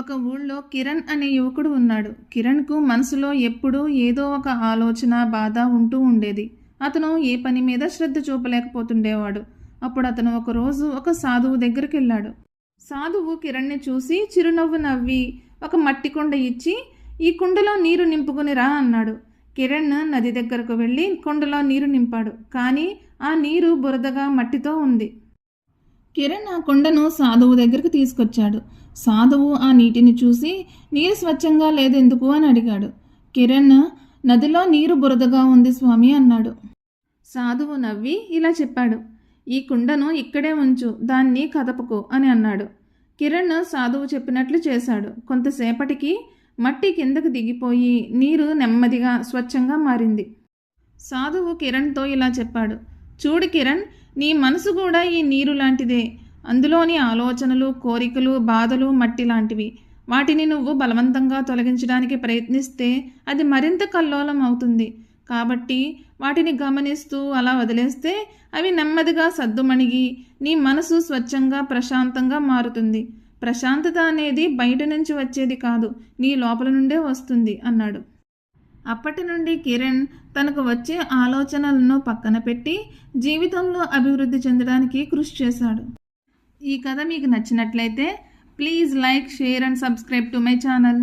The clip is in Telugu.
ఒక ఊళ్ళో కిరణ్ అనే యువకుడు ఉన్నాడు. కిరణ్కు మనసులో ఎప్పుడూ ఏదో ఒక ఆలోచన, బాధ ఉంటూ ఉండేది. అతను ఏ పని మీద శ్రద్ధ చూపలేకపోతుండేవాడు. అప్పుడు అతను ఒకరోజు ఒక సాధువు దగ్గరికి వెళ్ళాడు. సాధువు కిరణ్ని చూసి చిరునవ్వు నవ్వి ఒక మట్టి కుండ ఇచ్చి, ఈ కుండలో నీరు నింపుకుని రా అన్నాడు. కిరణ్ నది దగ్గరకు వెళ్ళి కుండలో నీరు నింపాడు. కానీ ఆ నీరు బురదగా మట్టితో ఉంది. కిరణ్ ఆ కుండను సాధువు దగ్గరికి తీసుకొచ్చాడు. సాధువు ఆ నీటిని చూసి నీరు స్వచ్ఛంగా లేదెందుకు అని అడిగాడు. కిరణ్, నదిలో నీరు బురదగా ఉంది స్వామి అన్నాడు. సాధువు నవ్వి ఇలా చెప్పాడు, ఈ కుండను ఇక్కడే ఉంచు, దాన్ని కదపకు అని అన్నాడు. కిరణ్ సాధువు చెప్పినట్లు చేశాడు. కొంతసేపటికి మట్టి కిందకు దిగిపోయి నీరు నెమ్మదిగా స్వచ్ఛంగా మారింది. సాధువు కిరణ్తో ఇలా చెప్పాడు, చూడు కిరణ్, నీ మనసు కూడా ఈ నీరు లాంటిదే. అందులోని ఆలోచనలు, కోరికలు, బాధలు మట్టి లాంటివి. వాటిని నువ్వు బలవంతంగా తొలగించడానికి ప్రయత్నిస్తే అది మరింత కల్లోలం అవుతుంది. కాబట్టి వాటిని గమనిస్తూ అలా వదిలేస్తే అవి నెమ్మదిగా సద్దుమణిగి నీ మనసు స్వచ్ఛంగా, ప్రశాంతంగా మారుతుంది. ప్రశాంతత అనేది బయట నుంచి వచ్చేది కాదు, నీ లోపల నుండే వస్తుంది అన్నాడు. అప్పటి నుండి కిరణ్ తనకు వచ్చే ఆలోచనలను పక్కన పెట్టి జీవితంలో అభివృద్ధి చెందడానికి కృషి చేశాడు. ఈ కథ మీకు నచ్చినట్లయితే please like, share and subscribe to my channel.